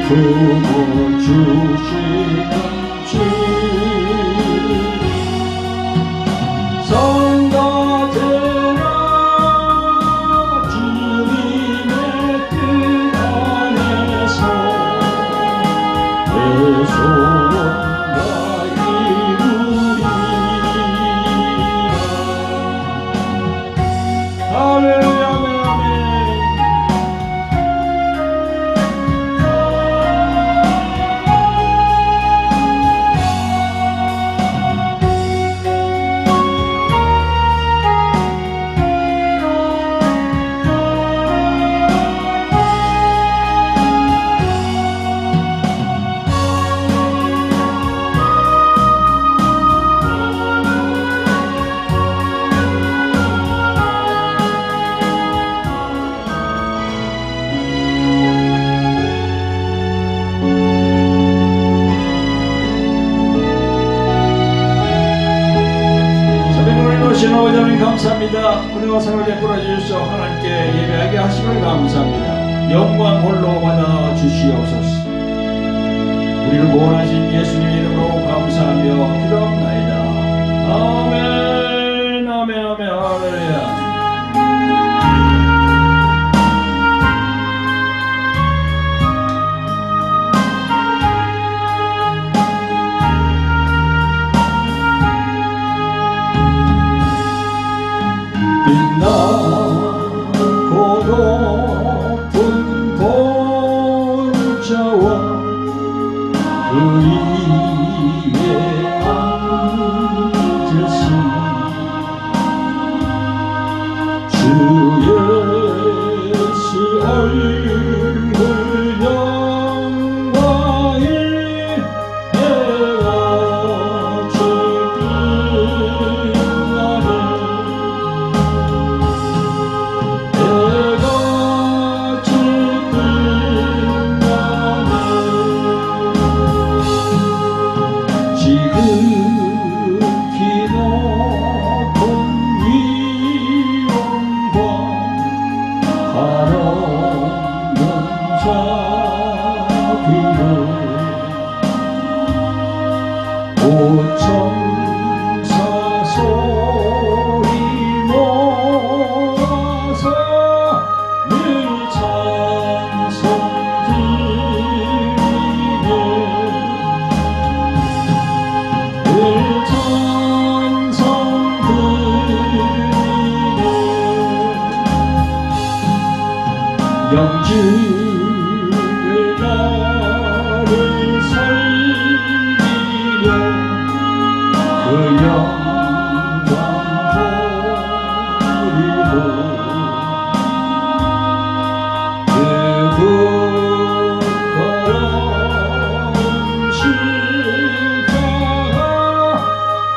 부모 주시는 주 성가되라 주님의 뜻 안에서 내 소원 다 이루리라. 할렐루야. 신호자님 감사합니다. 은혜와 사랑을 베풀어 주셔서 하나님께 예배하게 하심을 감사합니다. 영광 홀로 받아 주시옵소서. 우리를 구원하신 예수님의 이름으로 감사하며 기도합나이다. 아멘. 아멘. 아멘. 할렐루야. 빛나고 높은 보좌와 그 위에 앉으신 주 예수 얼굴 영광이 해같이 빛나네. 지극히 높은 위엄과 한없는 자비를 오천사 소리 모아서 늘 찬송 드리네. 영주의 나를 살리려 그 영광 버리고 그 부끄러운 십자가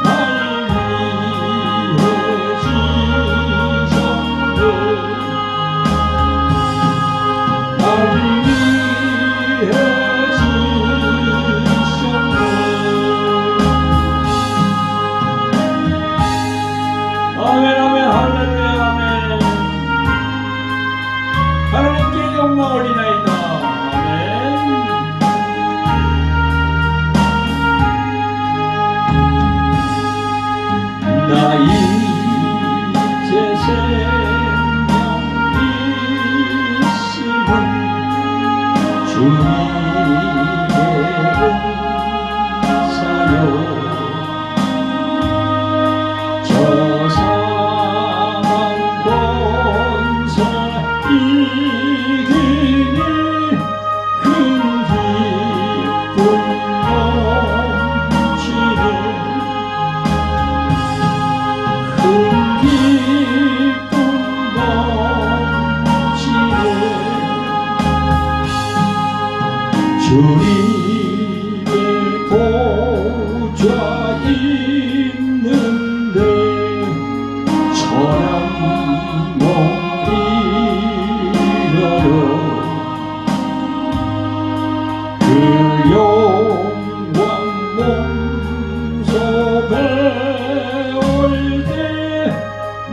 날 위해 지셨네. 아멘. 아멘. 할렐루야. 아멘. 하나님께 영광 올리나이다. 아멘. 나 이제 생명 있음은 주님의 은사요. 저 사망 권세 이기니 큰 기쁨 넘치네. 큰 기쁨 넘치네. 주님의 보좌 있는데 천한 몸 잃어요. 그 영광 몸소 배울 때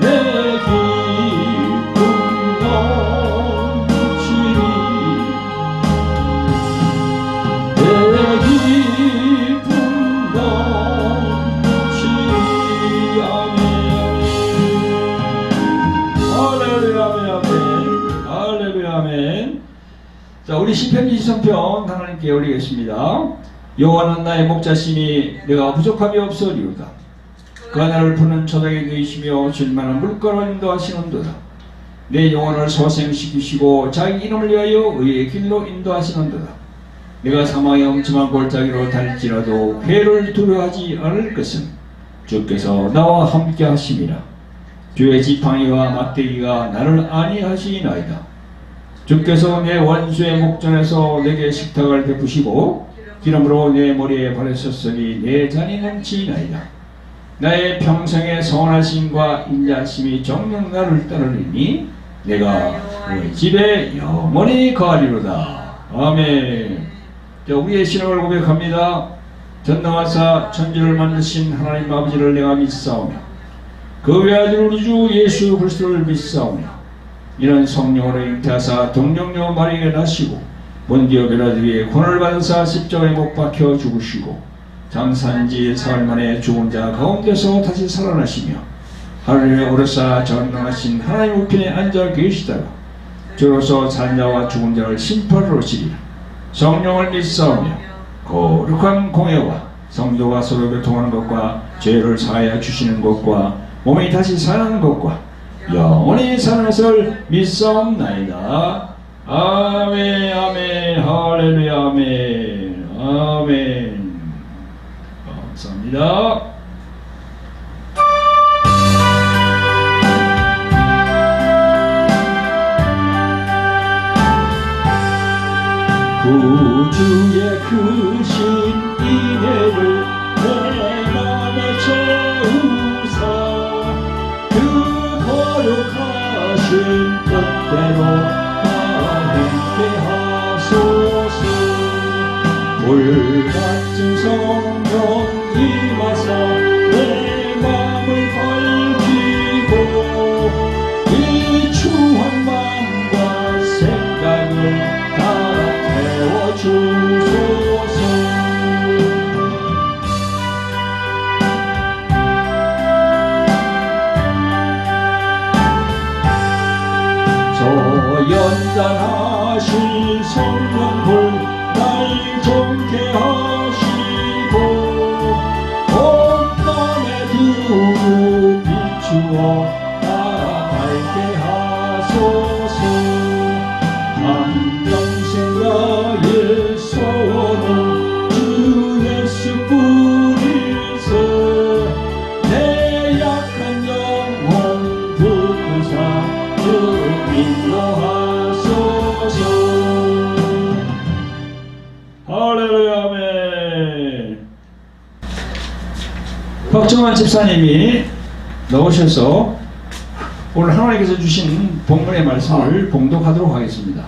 내 기쁨 넘치니. 큰 자, 우리 시편 23편 하나님께 올리겠습니다. 여호와는 나의 목자시니 내가 부족함이 없으리로다. 그가 나를 푸는 초장에 누이시며 줄만한 물가로 인도하시는도다. 내 영혼을 소생시키시고 자기 이름을 위하여 의의 길로 인도하시는도다. 내가 사망의 엄침한 골짜기로 달릴지라도 해를 두려워하지 않을 것은 주께서 나와 함께 하심이라. 주의 지팡이와 막대기가 나를 안위하시나이다. 주께서 내 원수의 목전에서 내게 식탁을 베푸시고 기름으로 내 머리에 바르셨으니 내 잔이 넘치나이다. 나의 평생의 선하심과 인자심이 정녕 나를 따르리니 내가 그의 집에 영원히 거하리로다. 아멘. 자, 우리의 신앙을 고백합니다. 전능하사 천지를 만드신 하나님 아버지를 내가 믿사오며 그 외아들 우리 주 예수 그리스도를 믿사오며 이는 성령으로 잉태하사 동정녀 마리아에게 나시고 본디오 빌라도 위에 고난을 받으사 십자가에 못 박혀 죽으시고 장사한지 사흘 만에 죽은 자 가운데서 다시 살아나시며 하늘에 오르사 전능하신 하나님 우편에 앉아 계시다가 저로서 산자와 죽은 자를 심판하러 오시리라. 성령을 믿사오며 거룩한 공예와 성도가 서로 교통하는 것과 죄를 사하여 주시는 것과 몸이 다시 살아나는 것과 영원히 사는 것을 믿사옵나이다. 아멘. 아멘. 할렐루야. 아멘. 아멘. 감사합니다. 구주의 크신 인애를 내 맘에 채우사 그 거룩하신 뜻대로 행케 하소서. 불같은 성령 임하사 내 맘을 밝히고 이 추한 마음과 생각을 다 태워주소서. 저 연단하신 성령불 날 정케 하시고 온 맘에 두루 비추어 나 밝게 하소서. 한평생 나의 소원은 주 예수뿐이세. 내 약한 영혼 붙드사 주 인도하소서. 할렐루야. 아멘. 박정환 집사님이 나오셔서 오늘 하나님께서 주신 본문의 말씀을 봉독하도록 하겠습니다.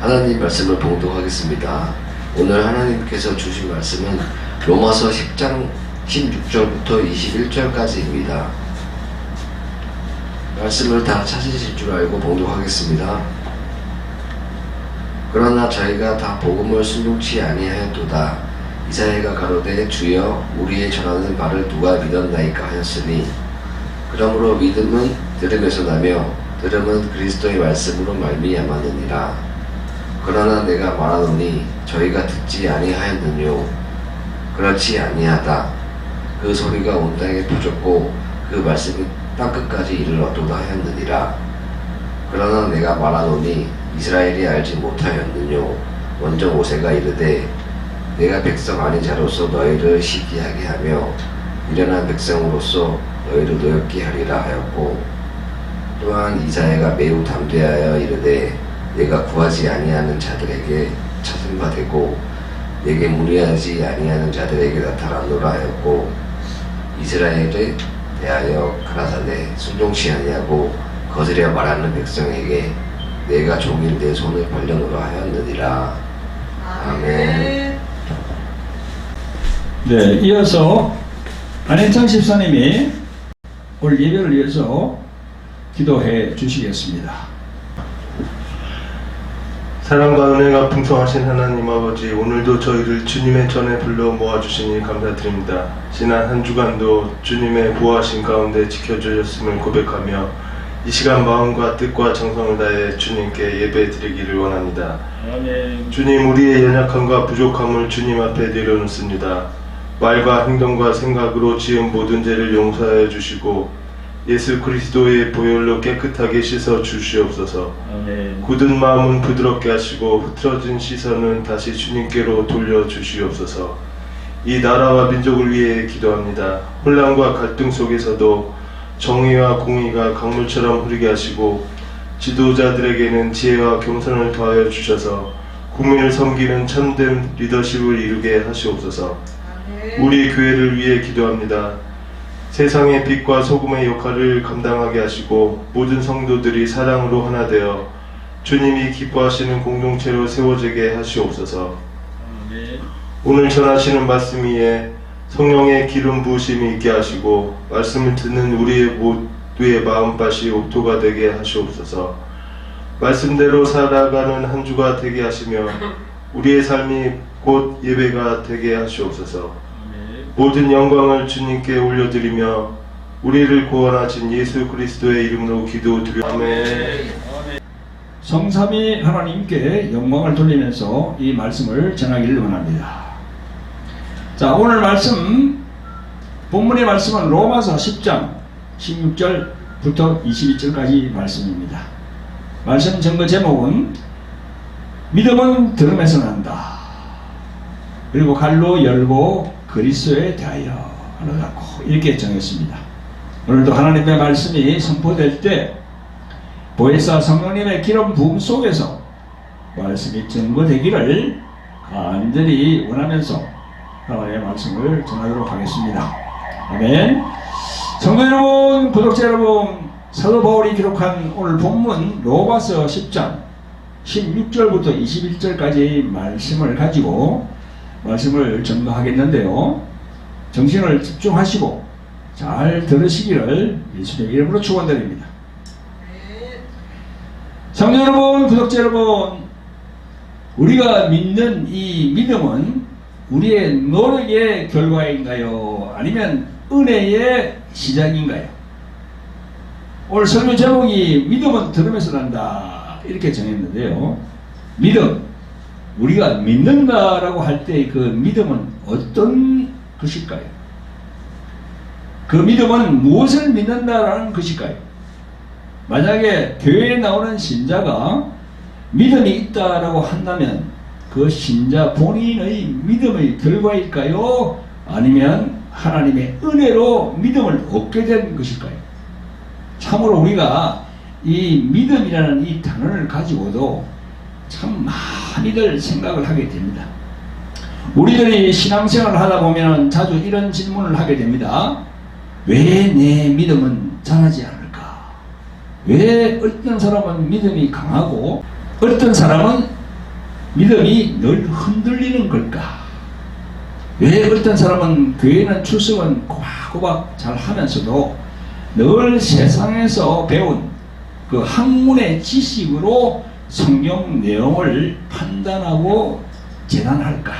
하나님 말씀을 봉독하겠습니다. 오늘 하나님께서 주신 말씀은 로마서 10장 16절부터 21절까지입니다. 말씀을 다 찾으실 줄 알고 봉독하겠습니다. 그러나 저희가 다 복음을 순종치 아니하였도다. 이사야가 가로되 주여 우리의 전하는 바를 누가 믿었나이까 하였으니 그러므로 믿음은 들음에서 나며 들음은 그리스도의 말씀으로 말미암았느니라. 그러나 내가 말하노니 저희가 듣지 아니하였느뇨. 그렇지 아니하다. 그 소리가 온 땅에 퍼졌고 그 말씀이 땅끝까지 이르렀도다 하였느니라. 그러나 내가 말하노니 이스라엘이 알지 못하였느뇨. 먼저 모세가 이르되 내가 백성 아닌 자로서 너희를 시기하게 하며 미련한 백성으로서 너희를 노엽게 하리라 하였고, 또한 이사야가 매우 담대하여 이르되 내가 구하지 아니하는 자들에게 찾은 바 되고 내게 문의하지 아니하는 자들에게 나타나노라 하였고, 이스라엘에 대하여 가라사대 순종치 아니하고 거스려 말하는 백성에게 내가 종일 내 손을 벌려놓으라 하였느니라. 아멘. 네, 이어서 안혜창 집사님이 오늘 예배를 위해서 기도해 주시겠습니다. 사랑과 은혜가 풍성하신 하나님 아버지, 오늘도 저희를 주님의 전에 불러 모아주시니 감사드립니다. 지난 한 주간도 주님의 보호하신 가운데 지켜주셨음을 고백하며 이 시간 마음과 뜻과 정성을 다해 주님께 예배 드리기를 원합니다. 아멘. 주님, 우리의 연약함과 부족함을 주님 앞에 내려놓습니다. 말과 행동과 생각으로 지은 모든 죄를 용서하여 주시고 예수 그리스도의 보혈로 깨끗하게 씻어 주시옵소서. 아멘. 굳은 마음은 부드럽게 하시고 흐트러진 시선은 다시 주님께로 돌려 주시옵소서. 이 나라와 민족을 위해 기도합니다. 혼란과 갈등 속에서도 정의와 공의가 강물처럼 흐르게 하시고 지도자들에게는 지혜와 겸손을 더하여 주셔서 국민을 섬기는 참된 리더십을 이루게 하시옵소서. 우리 교회를 위해 기도합니다. 세상의 빛과 소금의 역할을 감당하게 하시고 모든 성도들이 사랑으로 하나 되어 주님이 기뻐하시는 공동체로 세워지게 하시옵소서. 아멘. 오늘 전하시는 말씀 위에 성령의 기름 부으심이 있게 하시고 말씀을 듣는 우리의 모두의 마음밭이 옥토가 되게 하시옵소서. 말씀대로 살아가는 한 주가 되게 하시며 우리의 삶이 곧 예배가 되게 하시옵소서. 모든 영광을 주님께 올려드리며 우리를 구원하신 예수 그리스도의 이름으로 기도드려. 아멘. 성삼위 하나님께 영광을 돌리면서 이 말씀을 전하기를 원합니다. 자, 오늘 말씀, 본문의 말씀은 로마서 10장 16절부터 22절까지 말씀입니다. 말씀 전거 제목은 믿음은 들음에서 난다. 그리고 갈로 열고 그리스도에 대하여 하노라고 이렇게 정했습니다. 오늘도 하나님의 말씀이 선포될 때 보혜사 성령님의 기름 부음 속에서 말씀이 증거되기를 간절히 원하면서 하나님의 말씀을 전하도록 하겠습니다. 아멘. 성도 여러분, 구독자 여러분, 사도 바울이 기록한 오늘 본문 로마서 10장 16절부터 21절까지 말씀을 가지고 말씀을 전가하겠는데요. 정신을 집중하시고 잘 들으시기를 예수님의 이름으로 축원드립니다. 성도 여러분, 구독자 여러분, 우리가 믿는 이 믿음은 우리의 노력의 결과인가요? 아니면 은혜의 시작인가요? 오늘 설교 제목이 믿음은 들음에서 난다 이렇게 정했는데요. 믿음, 우리가 믿는다라고 할 때 그 믿음은 어떤 것일까요? 그 믿음은 무엇을 믿는다라는 것일까요? 만약에 교회에 나오는 신자가 믿음이 있다라고 한다면 그 신자 본인의 믿음의 결과일까요? 아니면 하나님의 은혜로 믿음을 얻게 된 것일까요? 참으로 우리가 이 믿음이라는 이 단어를 가지고도 참 많이들 생각을 하게 됩니다. 우리들이 신앙생활을 하다 보면 자주 이런 질문을 하게 됩니다. 왜 내 믿음은 자라지 않을까? 왜 어떤 사람은 믿음이 강하고 어떤 사람은 믿음이 늘 흔들리는 걸까? 왜 어떤 사람은 교회는 출석은 꼬박꼬박 잘 하면서도 늘 세상에서 배운 그 학문의 지식으로 성경 내용을 판단하고 재단할까?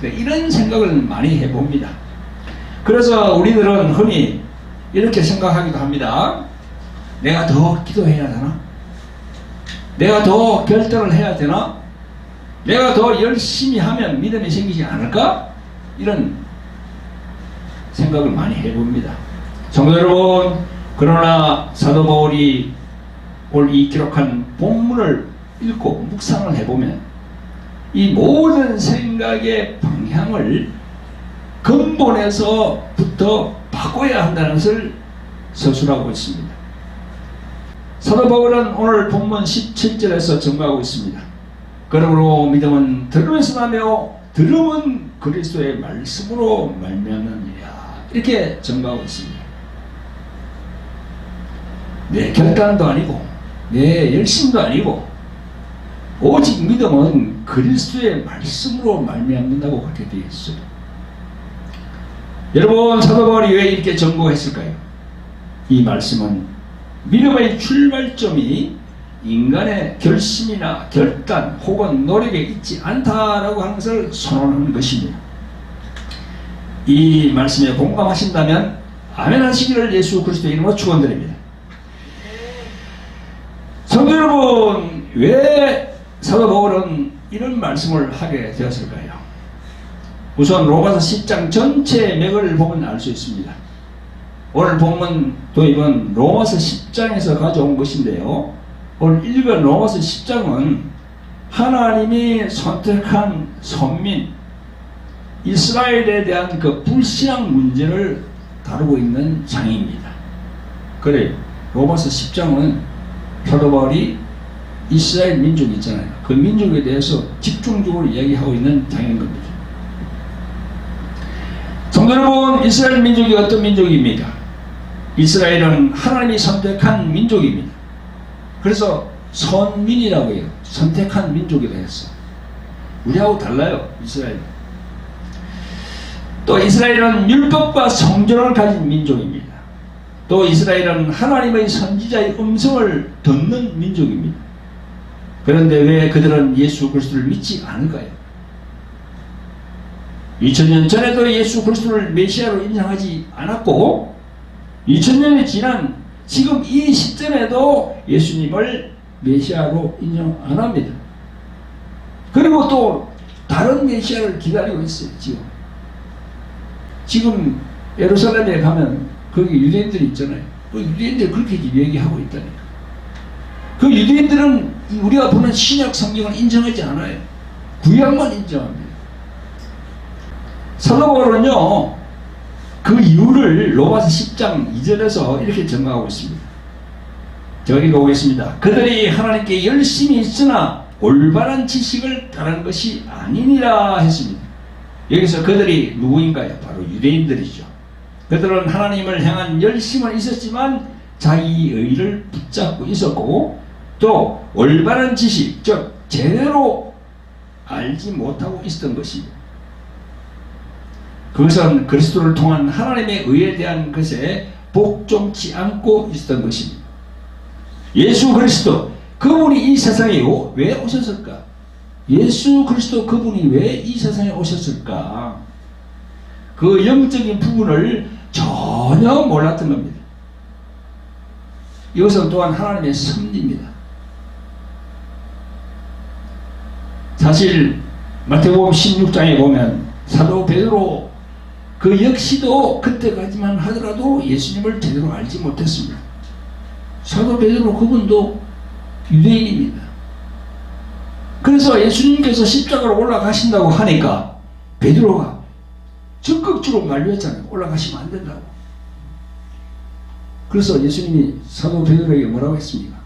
이런 생각을 많이 해봅니다. 그래서 우리들은 흔히 이렇게 생각하기도 합니다. 내가 더 기도해야 되나? 내가 더 결단을 해야 되나? 내가 더 열심히 하면 믿음이 생기지 않을까? 이런 생각을 많이 해봅니다. 성도 여러분, 그러나 사도 바울이 오늘 이 기록한 본문을 읽고 묵상을 해보면 이 모든 생각의 방향을 근본에서부터 바꿔야 한다는 것을 서술하고 있습니다. 사도 바울은 오늘 본문 17절에서 증거하고 있습니다. 그러므로 믿음은 들음에서 나며 들음은 그리스도의 말씀으로 말미암느니라 이렇게 증거하고 있습니다. 내 결단도 아니고 내 열심도 아니고 오직 믿음은 그리스도의 말씀으로 말미암는다고 그렇게 되어 있어요. 여러분, 사도 바울이 왜 이렇게 전거했을까요? 이 말씀은 믿음의 출발점이 인간의 결심이나 결단 혹은 노력에 있지 않다라고 하는 것을 선언하는 것입니다. 이 말씀에 공감하신다면 아멘 하시기를 예수 그리스도의 이름으로 축원드립니다. 성도 여러분, 왜 사도 바울은 이런 말씀을 하게 되었을까요? 우선 로마서 10장 전체의 맥을 보면 알 수 있습니다. 오늘 본문 도입은 로마서 10장에서 가져온 것인데요. 오늘 읽은 로마서 10장은 하나님이 선택한 선민 이스라엘에 대한 그 불신앙 문제를 다루고 있는 장입니다. 그래, 로마서 10장은 사도 바울이 이스라엘 민족이 있잖아요. 그 민족에 대해서 집중적으로 이야기하고 있는 장인 겁니다. 성도 여러분, 이스라엘 민족이 어떤 민족입니까? 이스라엘은 하나님이 선택한 민족입니다. 그래서 선민이라고 해요. 선택한 민족이라 했어. 우리하고 달라요, 이스라엘은. 또 이스라엘은 율법과 성전을 가진 민족입니다. 또 이스라엘은 하나님의 선지자의 음성을 듣는 민족입니다. 그런데 왜 그들은 예수 그리스도를 믿지 않을까요? 2000년 전에도 예수 그리스도를 메시아로 인정하지 않았고 2000년이 지난 지금 이 시점에도 예수님을 메시아로 인정 안 합니다. 그리고 또 다른 메시아를 기다리고 있어요. 지금 예루살렘에 가면 거기 유대인들이 있잖아요. 그 유대인들이 그렇게 얘기하고 있다니까. 그 유대인들은 우리가 보는 신약 성경을 인정하지 않아요. 구약만 인정합니다. 사도 바울은요, 그 이유를 로마서 10장 2절에서 이렇게 증거하고 있습니다. 제가 읽어보겠습니다. 그들이 하나님께 열심히 있으나 올바른 지식을 따른 것이 아니니라 했습니다. 여기서 그들이 누구인가요? 바로 유대인들이죠. 그들은 하나님을 향한 열심은 있었지만 자기 의를 붙잡고 있었고 또 올바른 지식, 즉 제대로 알지 못하고 있었던 것입니다. 그것은 그리스도를 통한 하나님의 의에 대한 것에 복종치 않고 있었던 것입니다. 예수 그리스도, 그분이 이 세상에 왜 오셨을까? 예수 그리스도 그분이 왜 이 세상에 오셨을까? 그 영적인 부분을 전혀 몰랐던 겁니다. 이것은 또한 하나님의 섭리입니다. 사실 마태복음 16장에 보면 사도 베드로 그 역시도 그때까지만 하더라도 예수님을 제대로 알지 못했습니다. 사도 베드로 그분도 유대인입니다. 그래서 예수님께서 십자가로 올라가신다고 하니까 베드로가 적극적으로 만류했잖아요. 올라가시면 안 된다고. 그래서 예수님이 사도 베드로에게 뭐라고 했습니까?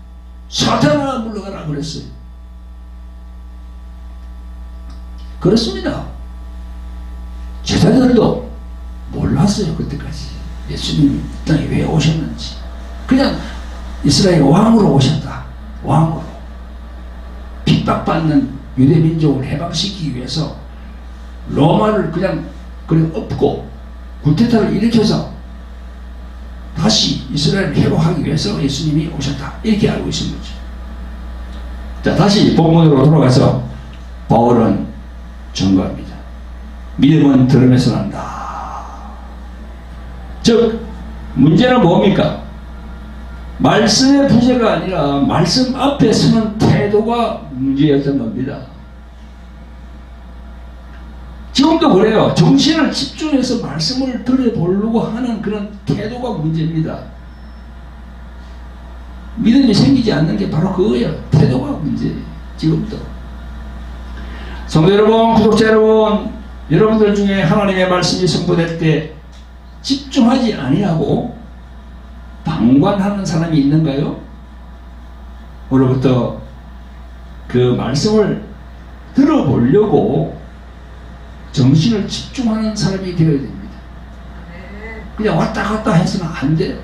사탄아 물러가라 그랬어요. 그렇습니다. 제자들도 몰랐어요. 그때까지 예수님이 이 땅에 왜 오셨는지. 그냥 이스라엘 왕으로 오셨다. 왕으로 핍박받는 유대민족을 해방시키기 위해서 로마를 그냥 엎고 구테타를 일으켜서 다시 이스라엘을 회복하기 위해서 예수님이 오셨다. 이렇게 알고 있는 거죠. 자, 다시 본문으로 돌아가서 바울은 증거합니다. 믿음은 들음에서 난다. 즉 문제는 뭡니까? 말씀의 부재가 아니라 말씀 앞에 서는 태도가 문제였던 겁니다. 지금도 그래요. 정신을 집중해서 말씀을 들어보려고 하는 그런 태도가 문제입니다. 믿음이 생기지 않는 게 바로 그거예요. 태도가 문제예요. 지금도. 성도 여러분, 구독자 여러분, 여러분들 중에 하나님의 말씀이 선포될 때 집중하지 아니하고 방관하는 사람이 있는가요? 오늘부터 그 말씀을 들어보려고 정신을 집중하는 사람이 되어야 됩니다. 그냥 왔다 갔다 해서는 안 돼요.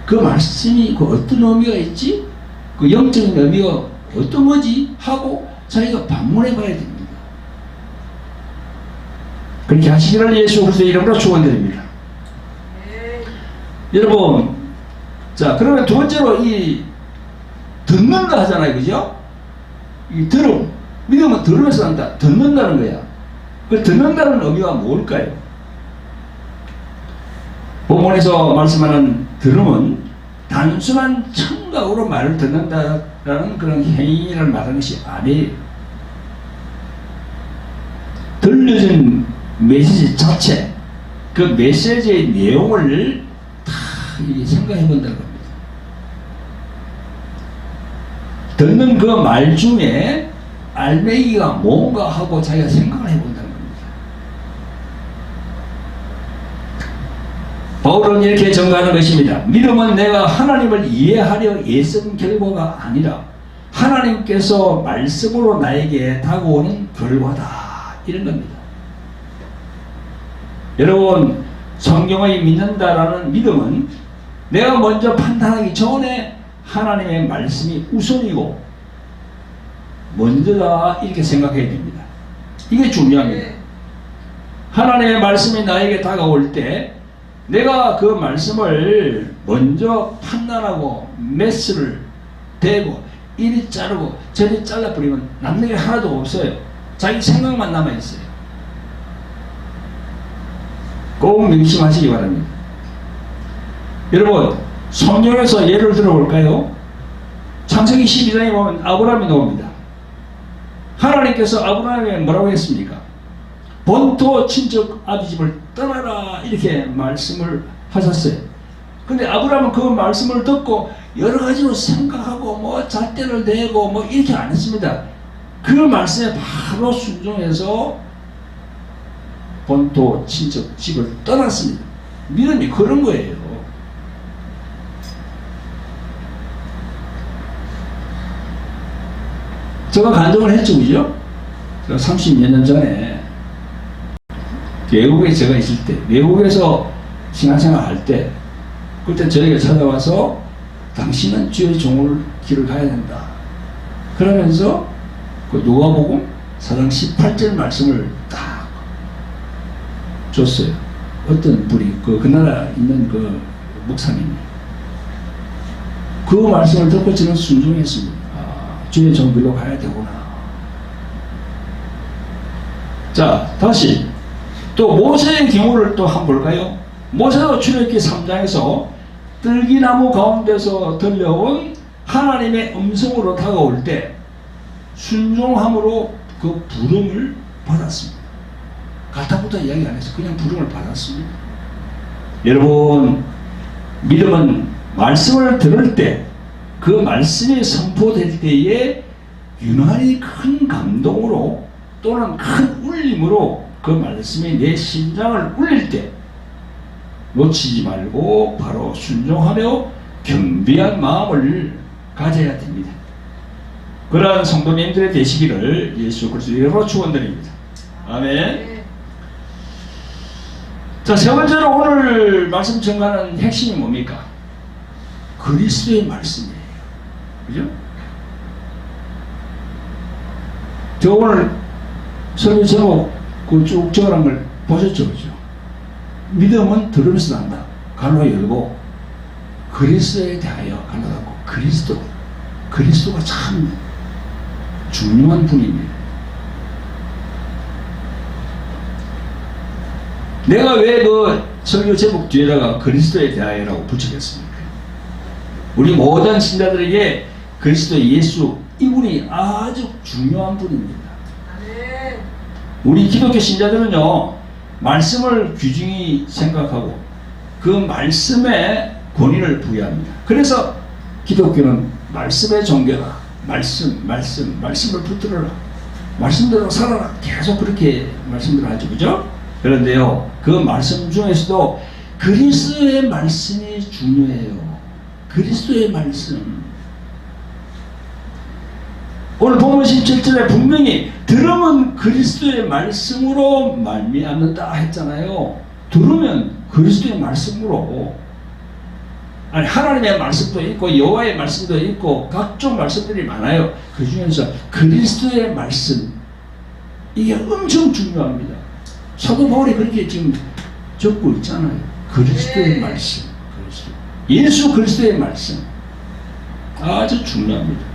그 말씀이 그 어떤 의미가 있지? 그 영적인 의미가 어떤 거지? 하고 자기가 방문해 봐야 됩니다. 그렇게 하시기를 예수 그리스도의 이름으로 축원드립니다. 여러분, 자, 그러면 두 번째로 이 듣는다 하잖아요. 그죠? 이 들음. 믿음은 들으면서 한다. 듣는다는 거야. 그 듣는다는 의미가 뭘까요? 본문에서 말씀하는 들음은 단순한 청각으로 말을 듣는다라는 그런 행위를 말하는 것이 아니에요. 들려진 메시지 자체, 그 메시지의 내용을 다 생각해 본다는 겁니다. 듣는 그 말 중에 알맹이가 뭔가 하고 자기가 생각을 해본다는 겁니다. 바울은 이렇게 정가하는 것입니다. 믿음은 내가 하나님을 이해하려 애쓴 결과가 아니라 하나님께서 말씀으로 나에게 다가오는 결과다. 이런 겁니다. 여러분, 성경을 믿는다라는 믿음은 내가 먼저 판단하기 전에 하나님의 말씀이 우선이고 먼저다 이렇게 생각해야 됩니다. 이게 중요합니다. 하나님의 말씀이 나에게 다가올 때 내가 그 말씀을 먼저 판단하고 메스를 대고 이리 자르고 저리 잘라버리면 남는 게 하나도 없어요. 자기 생각만 남아있어요. 꼭 명심하시기 바랍니다. 여러분, 성경에서 예를 들어볼까요? 창세기 12장에 보면 아브라함이 나옵니다. 하나님께서 아브라함에게 뭐라고 했습니까? 본토 친척 아비 집을 떠나라 이렇게 말씀을 하셨어요. 근데 아브라함은 그 말씀을 듣고 여러 가지로 생각하고 뭐 잣대를 내고 뭐 이렇게 안 했습니다. 그 말씀에 바로 순종해서 본토 친척 집을 떠났습니다. 믿음이 그런 거예요. 제가 간증을 했죠, 그죠? 제가 30몇 년 전에 외국에 제가 있을 때, 외국에서 신앙생활 할 때, 그때 저에게 찾아와서 당신은 주의 종을 길을 가야 된다. 그러면서 그 누가복음 4장 18절 말씀을 딱 줬어요. 어떤 분이 그 나라 있는 그 목사님이 그 말씀을 듣고 저는 순종했습니다. 주의 종길로 가야 되구나. 자, 다시 또 모세의 경우를 또 한번 볼까요? 모세도 출애굽기 3장에서 들기나무 가운데서 들려온 하나님의 음성으로 다가올 때 순종함으로 그 부름을 받았습니다. 가타부타 이야기 안 해서 그냥 부름을 받았습니다. 여러분, 믿음은 말씀을 들을 때 그 말씀이 선포될 때에 유난히 큰 감동으로 또는 큰 울림으로 그 말씀이 내 심장을 울릴 때 놓치지 말고 바로 순종하며 겸비한 마음을 가져야 됩니다. 그러한 성도님들의 되시기를 예수 그리스도의 이름으로 축원드립니다. 아멘. 자, 세 번째로 오늘 말씀 전하는 핵심이 뭡니까? 그리스도의 말씀이에요. 그죠? 저 오늘 설교 제목 그 쭉 적어놓은 걸 보셨죠? 그죠? 믿음은 들으면서 난다. 갈로 열고 그리스도에 대하여 갈로 닫고 그리스도가 참 중요한 분입니다. 내가 왜 그 설교 제목 뒤에다가 그리스도에 대하여라고 붙이겠습니까? 우리 모든 신자들에게 그리스도 예수 이분이 아주 중요한 분입니다. 우리 기독교 신자들은요, 말씀을 귀중히 생각하고 그 말씀에 권위를 부여합니다. 그래서 기독교는 말씀의 종교라, 말씀을 붙들어라, 말씀대로 살아라, 계속 그렇게 말씀들을 하죠. 그죠? 그런데요, 그 말씀 중에서도 그리스도의 말씀이 중요해요. 그리스도의 말씀. 오늘 본문 17절에 분명히 들으면 그리스도의 말씀으로 말미암는다 했잖아요. 들으면 그리스도의 말씀으로, 아니 하나님의 말씀도 있고 여호와의 말씀도 있고 각종 말씀들이 많아요. 그 중에서 그리스도의 말씀, 이게 엄청 중요합니다. 사도 바울이 그렇게 지금 적고 있잖아요. 그리스도의 말씀, 예수 그리스도의 말씀 아주 중요합니다.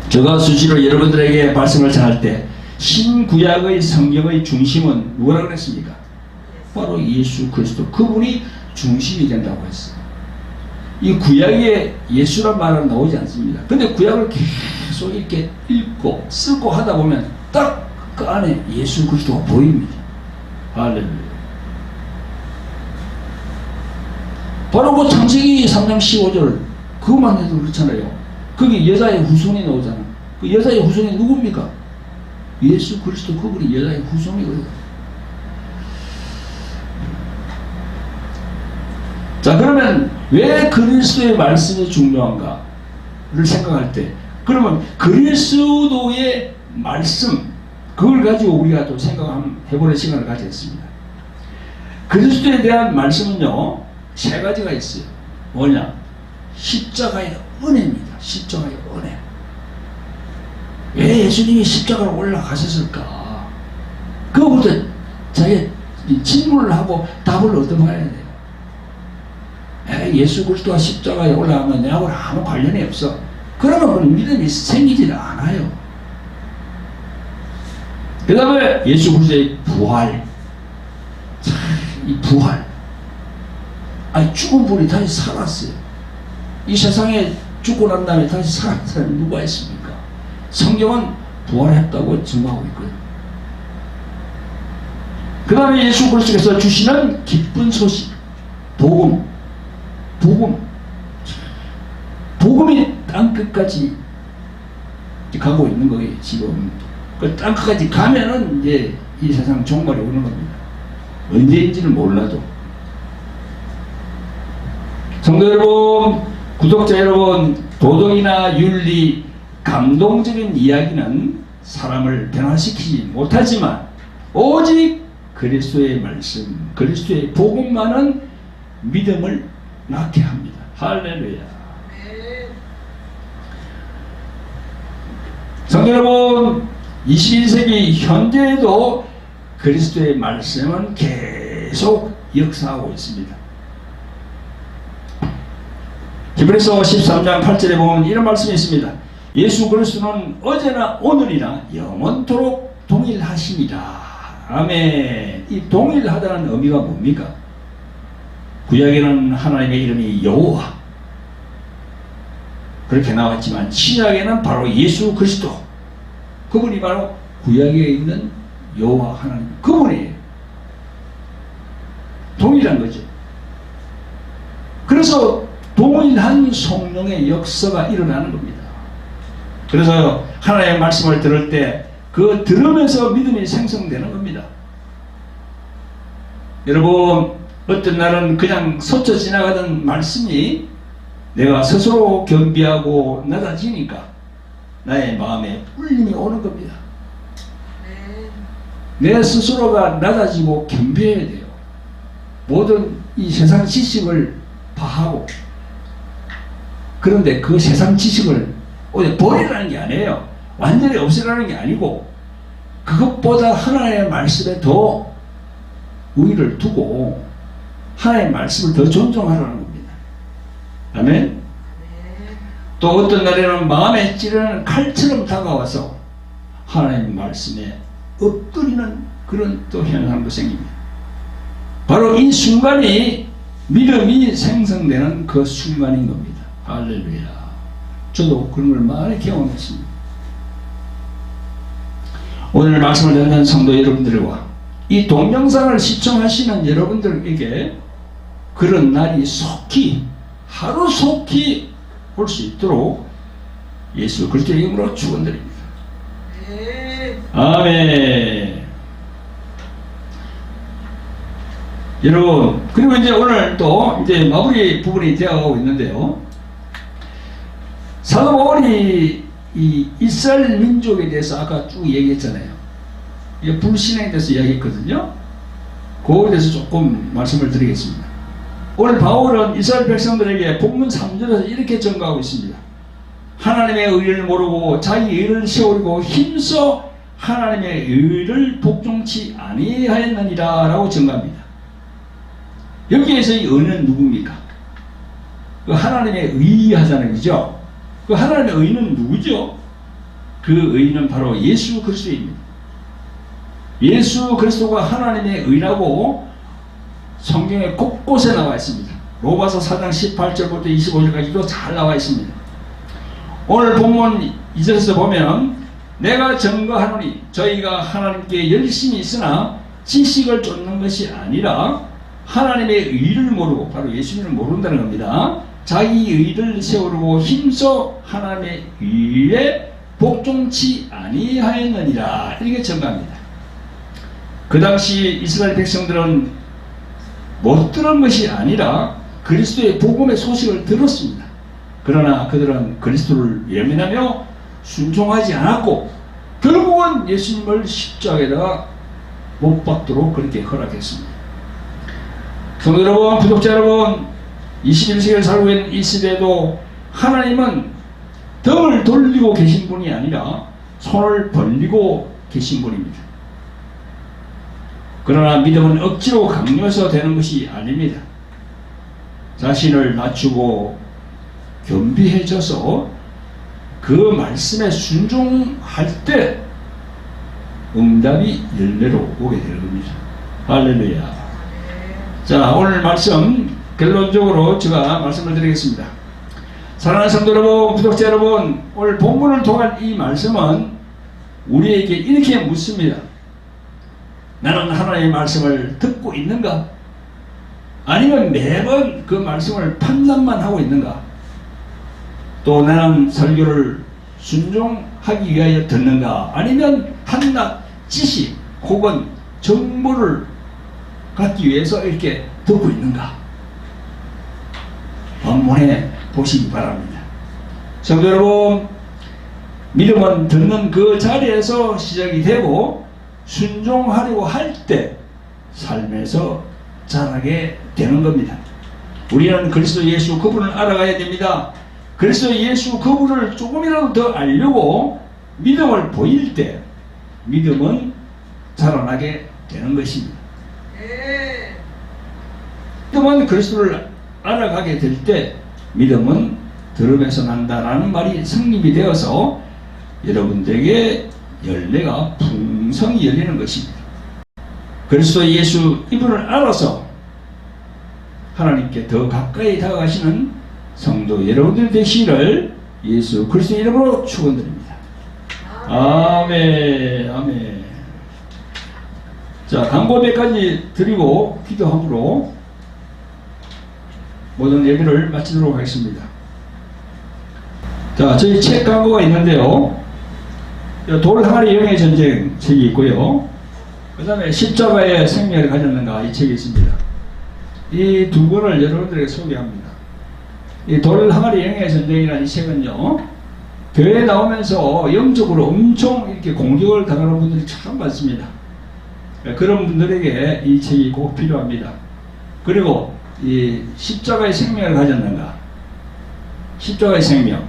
제가 수시로 여러분들에게 말씀을 전할 때 신구약의 성경의 중심은 누구라고 그랬습니까? 바로 예수 그리스도. 그분이 중심이 된다고 했어요. 이 구약에 예수란 말은 나오지 않습니다. 근데 구약을 계속 이렇게 읽고 쓰고 하다 보면 딱 그 안에 예수 그리스도가 보입니다. 할렐루야. 바로 그 창세기 3장 15절 그것만 해도 그렇잖아요. 거기 여자의 후손이 나오잖아. 그 여자의 후손이 누굽니까? 예수 그리스도 그분이 여자의 후손이거든요. 자, 그러면 왜 그리스도의 말씀이 중요한가를 생각할 때, 그러면 그리스도의 말씀, 그걸 가지고 우리가 또 해보는 시간을 가졌습니다. 그리스도에 대한 말씀은요, 세 가지가 있어요. 뭐냐? 십자가의 은혜입니다. 십자가의 은혜. 왜 예수님이 십자가로 올라가셨을까? 그거부터 자기 질문을 하고 답을 얻어봐야 돼요. 예수 그리스도가 십자가에 올라가면 내하고는 아무 관련이 없어. 그러면 그런 믿음이 생기지는 않아요. 그 다음에 예수 그리스도의 부활. 참, 이 부활. 아니, 죽은 분이 다시 살았어요. 이 세상에 죽고 난 다음에 다시 살아난 사람이 누가 있습니까? 성경은 부활했다고 증거하고 있거든요. 그 다음에 예수 그리스도께서 주시는 기쁜 소식, 복음. 복음이 땅끝까지 가고 있는 거예요, 지금. 그 땅끝까지 가면은 이제 이 세상 종말이 오는 겁니다. 언제인지는 몰라도. 성도 여러분, 구독자 여러분, 도덕이나 윤리, 감동적인 이야기는 사람을 변화시키지 못하지만 오직 그리스도의 말씀, 그리스도의 복음만은 믿음을 낳게 합니다. 할렐루야. 성도 여러분, 21세기 현대에도 그리스도의 말씀은 계속 역사하고 있습니다. 히브리서 13장 8절에 보면 이런 말씀이 있습니다. 예수 그리스도는 어제나 오늘이나 영원토록 동일하시니라. 아멘. 이 동일하다는 의미가 뭡니까? 구약에는 하나님의 이름이 여호와 그렇게 나왔지만 신약에는 바로 예수 그리스도, 그분이 바로 구약에 있는 여호와 하나님, 그분이에요. 동일한 거죠. 그래서 동일한 성령의 역사가 일어나는 겁니다. 그래서 하나님의 말씀을 들을 때 그 들으면서 믿음이 생성되는 겁니다. 여러분, 어떤 날은 그냥 스쳐 지나가던 말씀이 내가 스스로 겸비하고 낮아지니까 나의 마음에 울림이 오는 겁니다. 내 스스로가 낮아지고 겸비해야 돼요. 모든 이 세상 지식을 파하고, 그런데 그 세상 지식을 버리라는 게 아니에요. 완전히 없애라는 게 아니고, 그것보다 하나님의 말씀에 더 우위를 두고 하나님의 말씀을 더 존중하라는 겁니다. 아멘. 또 어떤 날에는 마음에 찌르는 칼처럼 다가와서 하나님의 말씀에 엎드리는 그런 또 현상도 생깁니다. 바로 이 순간이 믿음이 생성되는 그 순간인 겁니다. 할렐루야. 저도 그런 걸 많이 경험했습니다. 오늘 말씀을 듣는 성도 여러분들과 이 동영상을 시청하시는 여러분들에게 그런 날이 속히, 하루 속히 올 수 있도록 예수 그리스도의 이름으로 축원드립니다. 아멘. 여러분, 그리고 이제 오늘 또 이제 마무리 부분이 되어가고 있는데요. 사도 바울이 이 이스라엘 민족에 대해서 아까 쭉 얘기했잖아요. 이게 불신앙에 대해서 이야기했거든요. 그거에 대해서 조금 말씀을 드리겠습니다. 오늘 바울은 이스라엘 백성들에게 본문 3절에서 이렇게 전가하고 있습니다. 하나님의 의를 모르고 자기 의를 세우려고 힘써 하나님의 의를 복종치 아니하였느니라 라고 전가합니다. 여기에서 이 의는 누굽니까? 그 하나님의 의 하잖아요, 그죠? 그 하나님의 의는 누구죠? 그 의는 바로 예수 그리스도입니다. 예수 그리스도가 하나님의 의라고 성경에 곳곳에 나와 있습니다. 로마서 4장 18절부터 25절까지도 잘 나와 있습니다. 오늘 본문 2절에서 보면 내가 증거하노니 저희가 하나님께 열심히 있으나 지식을 쫓는 것이 아니라 하나님의 의를 모르고, 바로 예수님을 모른다는 겁니다. 자기 의를 세우려고 힘써 하나님의 의에 복종치 아니하였느니라, 이렇게 증거합니다. 그 당시 이스라엘 백성들은 못 들은 것이 아니라 그리스도의 복음의 소식을 들었습니다. 그러나 그들은 그리스도를 외면하며 순종하지 않았고 결국은 예수님을 십자가에다가 못 박도록 그렇게 허락했습니다. 성도 여러분, 구독자 여러분, 21세기를 살고 있는 이 시대에도 하나님은 등을 돌리고 계신 분이 아니라 손을 벌리고 계신 분입니다. 그러나 믿음은 억지로 강요해서 되는 것이 아닙니다. 자신을 낮추고 겸비해져서 그 말씀에 순종할 때 응답이 열매로 오게 될 겁니다. 할렐루야. 자, 오늘 말씀 결론적으로 제가 말씀을 드리겠습니다. 사랑하는 성도 여러분, 구독자 여러분, 오늘 본문을 통한 이 말씀은 우리에게 이렇게 묻습니다. 나는 하나님의 말씀을 듣고 있는가? 아니면 매번 그 말씀을 판단만 하고 있는가? 또 나는 설교를 순종하기 위하여 듣는가? 아니면 한낱 지식 혹은 정보를 갖기 위해서 이렇게 듣고 있는가? 본문에 보시기 바랍니다. 성도 여러분, 믿음은 듣는 그 자리에서 시작이 되고 순종하려고 할 때 삶에서 자라게 되는 겁니다. 우리는 그리스도 예수 그분을 알아가야 됩니다. 그리스도 예수 그분을 조금이라도 더 알려고 믿음을 보일 때 믿음은 자라나게 되는 것입니다. 믿음은 그리스도를 알아가게 될 때 믿음은 들음에서 난다라는 말이 성립이 되어서 여러분들에게 열매가 풍성히 열리는 것입니다. 그리스도 예수 이분을 알아서 하나님께 더 가까이 다가가시는 성도 여러분들 되시기를 예수 그리스도 이름으로 축원드립니다. 아멘, 아멘. 자, 광고 몇 가지 드리고 기도함으로 모든 예배를 마치도록 하겠습니다. 자, 저희 책 광고가 있는데요. 돌 항아리 영의 전쟁 책이 있고요. 그 다음에 십자가의 생명을 가졌는가, 이 책이 있습니다. 이 두 권을 여러분들에게 소개합니다. 이 돌 항아리 영의 전쟁이라는 이 책은요, 교회에 나오면서 영적으로 엄청 이렇게 공격을 당하는 분들이 참 많습니다. 그런 분들에게 이 책이 꼭 필요합니다. 그리고 이 십자가의 생명을 가졌는가, 십자가의 생명,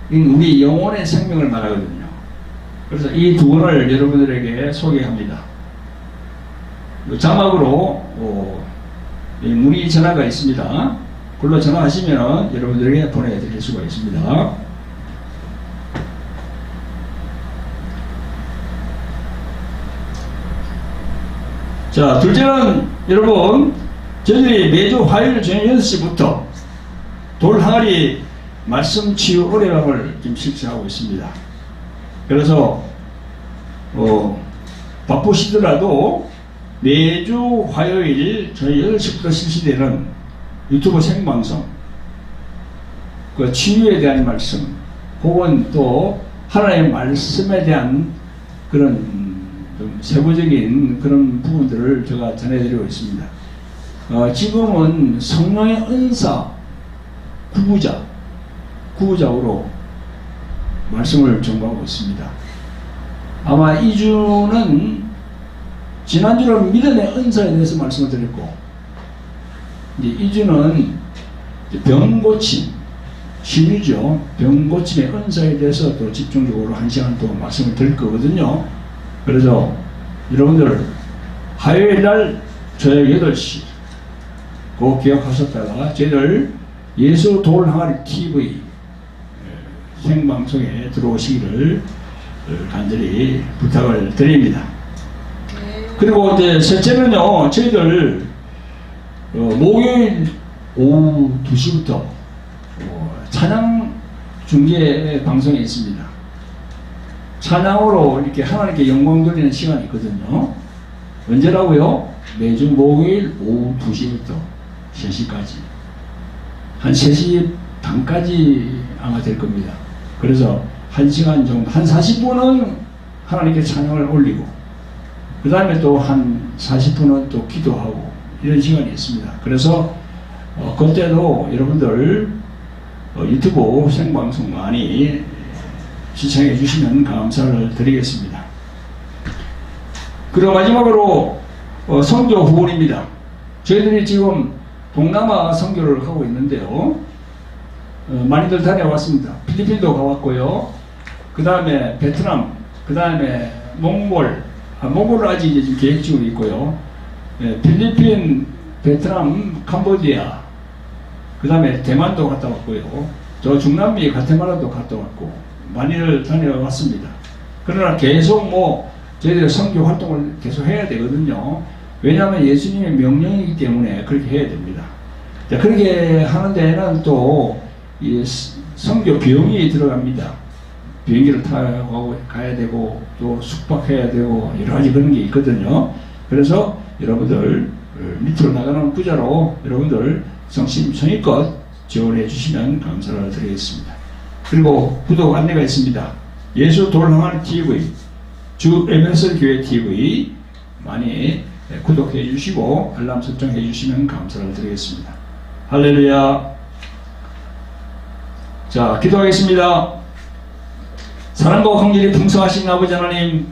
우리 영혼의 생명을 말하거든요. 그래서 이 두 권을 여러분들에게 소개합니다. 자막으로 문의 전화가 있습니다. 그걸로 전화하시면 여러분들에게 보내드릴 수가 있습니다. 자, 둘째는 여러분, 저희들이 매주 화요일 저녁 6시부터 돌 항아리 말씀 치유 오래감을 지금 실시하고 있습니다. 그래서 바쁘시더라도 매주 화요일 저희 8시부터 실시되는 유튜브 생방송, 그 치유에 대한 말씀 혹은 또 하나님의 말씀에 대한 그런 좀 세부적인 그런 부분들을 제가 전해드리고 있습니다. 지금은 성령의 은사 구부작으로 말씀을 전공하고 있습니다. 아마 이 주는 지난주는 믿음의 은사에 대해서 말씀을 드렸고, 이 주는 병고침, 치유죠. 병고침의 은사에 대해서 또 집중적으로 1시간 동안 말씀을 드릴 거거든요. 그래서 여러분들 화요일 날 저녁 8시 꼭 기억하셨다가 저희들 예수 돌 항아리 TV 생방송에 들어오시기를 간절히 부탁을 드립니다. 그리고 이제 셋째는요, 저희들 목요일 오후 2시부터 찬양 중계 방송이 있습니다. 찬양으로 이렇게 하나님께 영광 돌리는 시간이 있거든요. 언제라고요? 매주 목요일 오후 2시부터 3시까지. 한 3시 반까지 아마 될 겁니다. 그래서 1시간 정도, 한 40분은 하나님께 찬양을 올리고, 그 다음에 또 한 40분은 또 기도하고, 이런 시간이 있습니다. 그래서 그때도 여러분들 유튜브 생방송 많이 시청해 주시면 감사를 드리겠습니다. 그리고 마지막으로 선교 후원입니다. 저희들이 지금 동남아 선교를 하고 있는데요. 많이들 다녀왔습니다. 필리핀도 가봤고요. 그 다음에 베트남, 그 다음에 몽골, 몽골은 아직 이제 지금 계획 중에 있고요. 필리핀, 베트남, 캄보디아, 그 다음에 대만도 갔다 왔고요. 저 중남미 과테말라도 갔다 왔고 많이들 다녀왔습니다. 그러나 계속 저희들 선교 활동을 계속 해야 되거든요. 왜냐하면 예수님의 명령이기 때문에 그렇게 해야 됩니다. 자, 그렇게 하는 데에는 또 이 선교 비용이 들어갑니다. 비행기를 타고 가야 되고 또 숙박해야 되고 여러 가지 그런 게 있거든요. 그래서 여러분들 밑으로 나가는 부자로 여러분들 성심성의껏 지원해 주시면 감사를 드리겠습니다. 그리고 구독 안내가 있습니다. 예수 돌항할 TV, 주 에베소 교회 TV 많이 구독해 주시고 알람 설정해 주시면 감사를 드리겠습니다. 할렐루야. 자, 기도하겠습니다. 사랑과 긍휼이 풍성하신 아버지 하나님,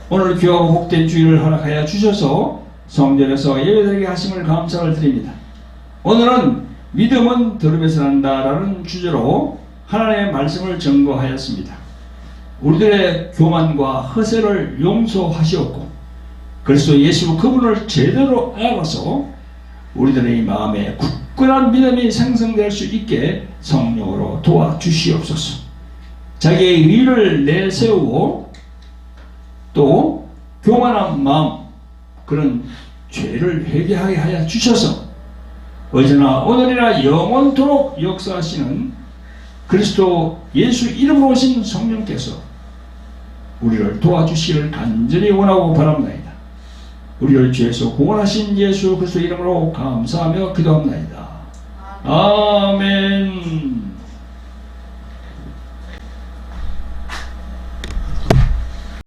오늘 귀하고 복된 주일을 허락하여 주셔서 성전에서 예배드리게 하심을 감사를 드립니다. 오늘은 믿음은 들음에서 난다라는 주제로 하나님의 말씀을 증거하였습니다. 우리들의 교만과 허세를 용서하시었고 그리스도 예수 그분을 제대로 알아서 우리들의 마음에 굳건한 믿음이 생성될 수 있게 성령으로 도와주시옵소서. 자기의 의를 내세우고 또 교만한 마음, 그런 죄를 회개하게 하여 주셔서 어제나 오늘이나 영원토록 역사하시는 그리스도 예수 이름으로 오신 성령께서 우리를 도와주시기를 간절히 원하고 바랍니다. 우리를 죄에서 구원하신 예수 그리스도 이름으로 감사하며 기도합니다. 아멘.